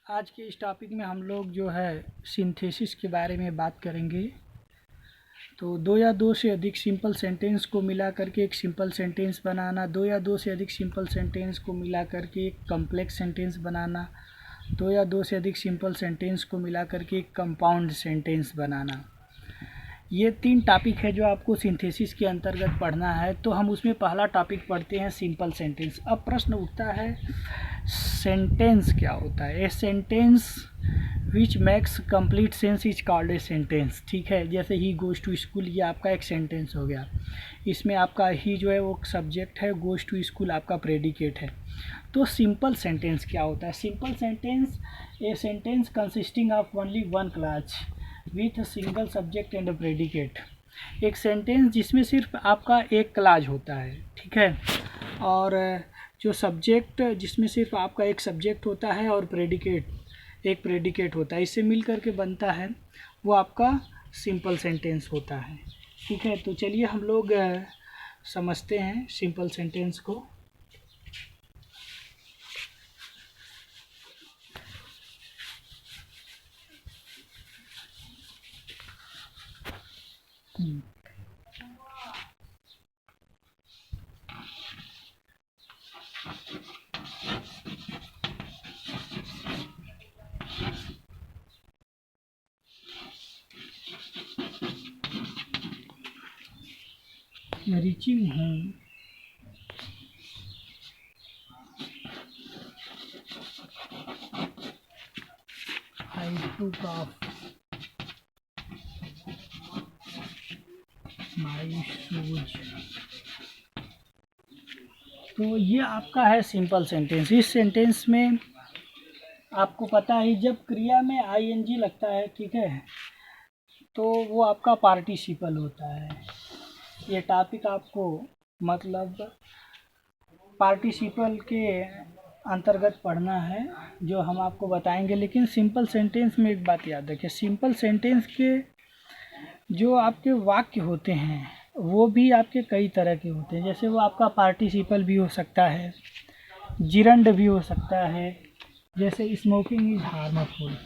आज के इस टॉपिक में हम लोग जो है सिंथेसिस के बारे में बात करेंगे। तो दो या दो से अधिक सिंपल सेंटेंस को मिला करके एक सिंपल सेंटेंस बनाना, दो या दो से अधिक सिंपल सेंटेंस को मिला करके एक कम्प्लेक्स सेंटेंस बनाना, दो या दो से अधिक सिंपल सेंटेंस को मिला करके एक कंपाउंड सेंटेंस बनाना। ये 3 टॉपिक है जो आपको सिंथेसिस के अंतर्गत पढ़ना है। तो हम उसमें पहला टॉपिक पढ़ते हैं सिंपल सेंटेंस। अब प्रश्न उठता है सेंटेंस क्या होता है। A sentence which makes complete sense is called a sentence. ठीक है, जैसे ही गोज टू स्कूल, ये आपका एक सेंटेंस हो गया। इसमें आपका ही जो है वो सब्जेक्ट है, गोज टू स्कूल आपका प्रेडिकेट है। तो सिंपल सेंटेंस क्या होता है। Simple sentence a sentence consisting of only one clause with single subject and predicate. एक सेंटेंस जिसमें सिर्फ आपका एक क्लॉज होता है, ठीक है, और जो सब्जेक्ट जिसमें सिर्फ आपका एक सब्जेक्ट होता है और एक प्रेडिकेट होता है, इससे मिल करके बनता है, वो आपका सिंपल सेंटेंस होता है। ठीक है, तो चलिए हम लोग समझते हैं सिंपल सेंटेंस को। Reaching home I took off my shoes। तो ये आपका है सिंपल सेंटेंस। इस सेंटेंस में आपको पता है जब क्रिया में आईएनजी लगता है, ठीक है, तो वो आपका पार्टिसिपल होता है। ये टॉपिक आपको मतलब पार्टिसिपल के अंतर्गत पढ़ना है, जो हम आपको बताएंगे। लेकिन सिंपल सेंटेंस में एक बात याद रखिए, सिंपल सेंटेंस के जो आपके वाक्य होते हैं वो भी आपके कई तरह के होते हैं। जैसे वो आपका पार्टिसिपल भी हो सकता है, जिरंड भी हो सकता है। जैसे स्मोकिंग इज हार्मफुल,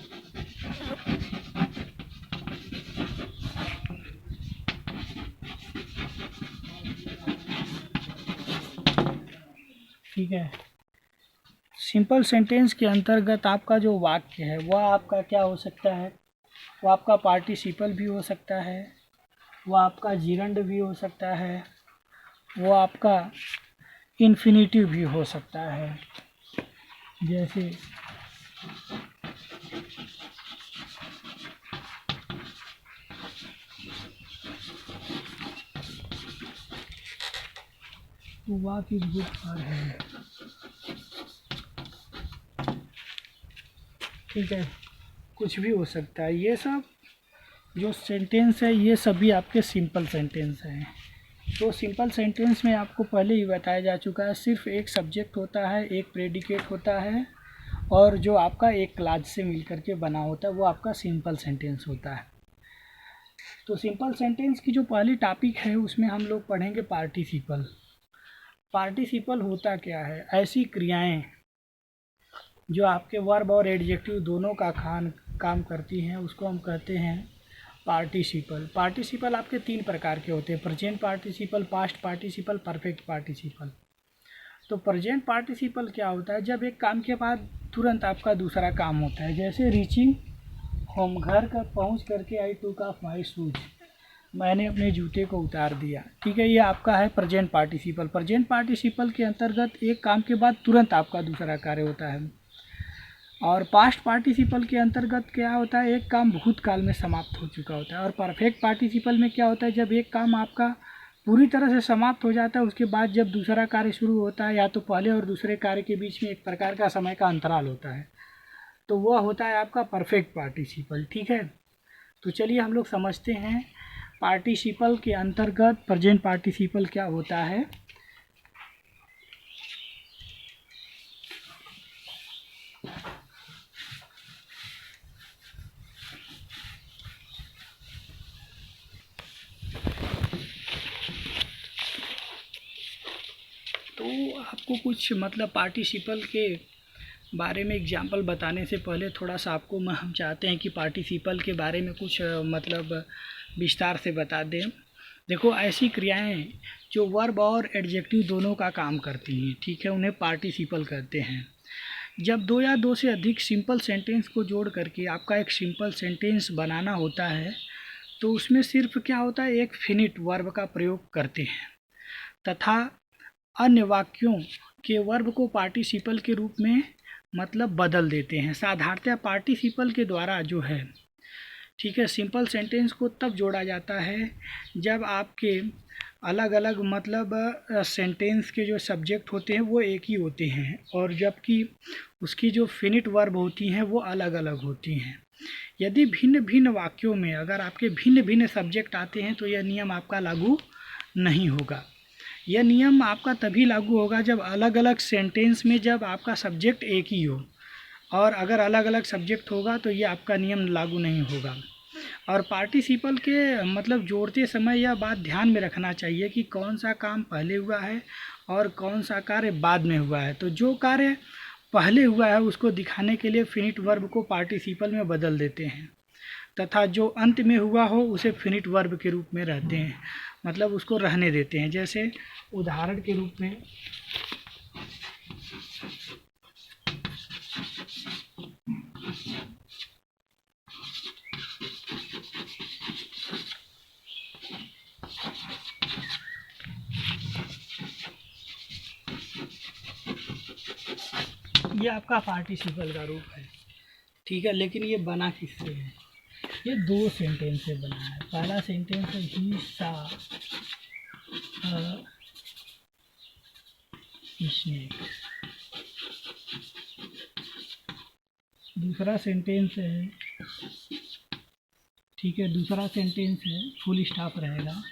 ठीक है। सिंपल सेंटेंस के अंतर्गत आपका जो वाक्य है वह आपका क्या हो सकता है, वो आपका पार्टिसिपल भी हो सकता है, वो आपका जिरंड भी हो सकता है, वो आपका इन्फिनिटिव भी हो सकता है। जैसे walk is good for health, ठीक है, कुछ भी हो सकता है। ये सब जो सेंटेंस है ये सभी आपके सिंपल सेंटेंस हैं। तो सिंपल सेंटेंस में आपको पहले ही बताया जा चुका है, सिर्फ एक सब्जेक्ट होता है, एक प्रेडिकेट होता है, और जो आपका एक क्लॉज से मिल करके बना होता है वो आपका सिंपल सेंटेंस होता है। तो सिंपल सेंटेंस की जो पहली टॉपिक है उसमें हम लोग पढ़ेंगे पार्टिसिपल। पार्टिसिपल होता क्या है, ऐसी क्रियाएं जो आपके वर्ब और एडजेक्टिव दोनों का काम करती हैं उसको हम कहते हैं पार्टिसिपल। पार्टिसिपल आपके 3 प्रकार के होते हैं, present participle, past participle, perfect participle. तो प्रेजेंट पार्टिसिपल क्या होता है, जब एक काम के बाद तुरंत आपका दूसरा काम होता है। जैसे रीचिंग होम, घर का पहुंच करके आई टूक ऑफ माई शूज, मैंने अपने जूते को उतार दिया। ठीक है, ये आपका है प्रेजेंट पार्टिसिपल। प्रेजेंट पार्टिसिपल के अंतर्गत एक काम के बाद तुरंत आपका दूसरा कार्य होता है। और पास्ट पार्टिसिपल के अंतर्गत क्या होता है, एक काम भूतकाल में समाप्त हो चुका होता है। और परफेक्ट पार्टिसिपल में क्या होता है, जब एक काम आपका पूरी तरह से समाप्त हो जाता है उसके बाद जब दूसरा कार्य शुरू होता है, या तो पहले और दूसरे कार्य के बीच में एक प्रकार का समय का अंतराल होता है, तो वह होता है आपका परफेक्ट पार्टिसिपल। ठीक है, तो चलिए हम लोग समझते हैं पार्टिसिपल के अंतर्गत प्रेजेंट पार्टिसिपल क्या होता है। तो आपको कुछ मतलब पार्टिसिपल के बारे में एग्जाम्पल बताने से पहले थोड़ा सा आपको हम चाहते हैं कि पार्टिसिपल के बारे में कुछ मतलब विस्तार से बता दें। देखो, ऐसी क्रियाएं जो वर्ब और एडजेक्टिव दोनों का काम करती हैं, ठीक है, उन्हें पार्टिसिपल कहते हैं। जब दो या दो से अधिक सिंपल सेंटेंस को जोड़ करके आपका एक सिंपल सेंटेंस बनाना होता है तो उसमें सिर्फ क्या होता है, एक फिनिट वर्ब का प्रयोग करते हैं तथा अन्य वाक्यों के वर्ब को पार्टिसिपल के रूप में मतलब बदल देते हैं। साधारणतः पार्टिसिपल के द्वारा जो है, ठीक है, सिंपल सेंटेंस को तब जोड़ा जाता है जब आपके अलग अलग मतलब सेंटेंस के जो सब्जेक्ट होते हैं वो एक ही होते हैं और जबकि उसकी जो फिनिट वर्ब होती हैं वो अलग अलग होती हैं। यदि भिन्न भिन्न वाक्यों में अगर आपके भिन्न भिन्न सब्जेक्ट आते हैं तो यह नियम आपका लागू नहीं होगा। यह नियम आपका तभी लागू होगा जब अलग अलग सेंटेंस में जब आपका सब्जेक्ट एक ही हो, और अगर अलग अलग सब्जेक्ट होगा तो ये आपका नियम लागू नहीं होगा। और पार्टिसिपल के मतलब जोड़ते समय यह बात ध्यान में रखना चाहिए कि कौन सा काम पहले हुआ है और कौन सा कार्य बाद में हुआ है। तो जो कार्य पहले हुआ है उसको दिखाने के लिए फिनिट वर्ब को पार्टिसिपल में बदल देते हैं तथा जो अंत में हुआ हो उसे फिनिट वर्ब के रूप में रहते हैं, मतलब उसको रहने देते हैं। जैसे उदाहरण के रूप में ये आपका पार्टिसिपल का रूप है, ठीक है, लेकिन ये बना किससे है? ये दो सेंटेंस से बना है। पहला सेंटेंस है ही सा स्नेक, दूसरा सेंटेंस है, ठीक है, दूसरा सेंटेंस है फुल स्टॉप रहेगा,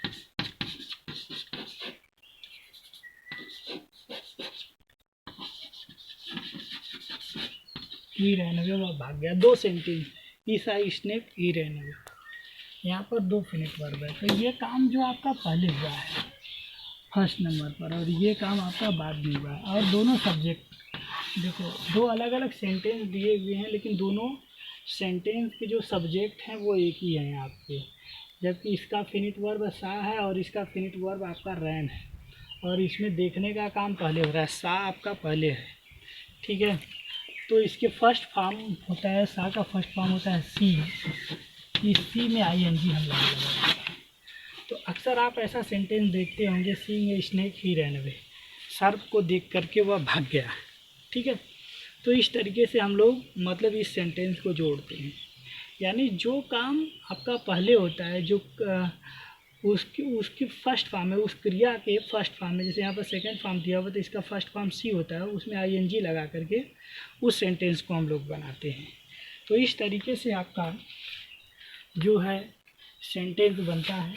ही रहने वह भाग गया। दो सेंटेंस, ईसा स्नेक ही रहने, यहाँ पर दो फिनिट वर्ब है। तो ये काम जो आपका पहले हुआ है फर्स्ट नंबर पर और ये काम आपका बाद में हुआ है, और दोनों सब्जेक्ट देखो दो अलग अलग सेंटेंस दिए हुए हैं लेकिन दोनों सेंटेंस के जो सब्जेक्ट हैं वो एक ही हैं आपके, जबकि इसका फिनिट वर्ब सा है और इसका फिनिट वर्ब आपका रैन है और इसमें देखने का काम पहले हो रहा है, सा आपका पहले है, ठीक है। तो इसके फर्स्ट फॉर्म होता है, सा का फर्स्ट फॉर्म होता है सी, इस सी में ING हम लगाएंगे। तो अक्सर आप ऐसा सेंटेंस देखते होंगे, सीइंग स्नेक ही रैन अवे, सर्प को देख करके वह भाग गया, ठीक है। तो इस तरीके से हम लोग मतलब इस सेंटेंस को जोड़ते हैं, यानी जो काम आपका पहले होता है जो उसकी फर्स्ट फॉर्म है, उस क्रिया के फर्स्ट फॉर्म में, जैसे यहाँ पर सेकंड फॉर्म दिया हुआ तो इसका फर्स्ट फॉर्म सी होता है, उसमें ING लगा करके उस सेंटेंस को हम लोग बनाते हैं। तो इस तरीके से आपका जो है सेंटेंस बनता है।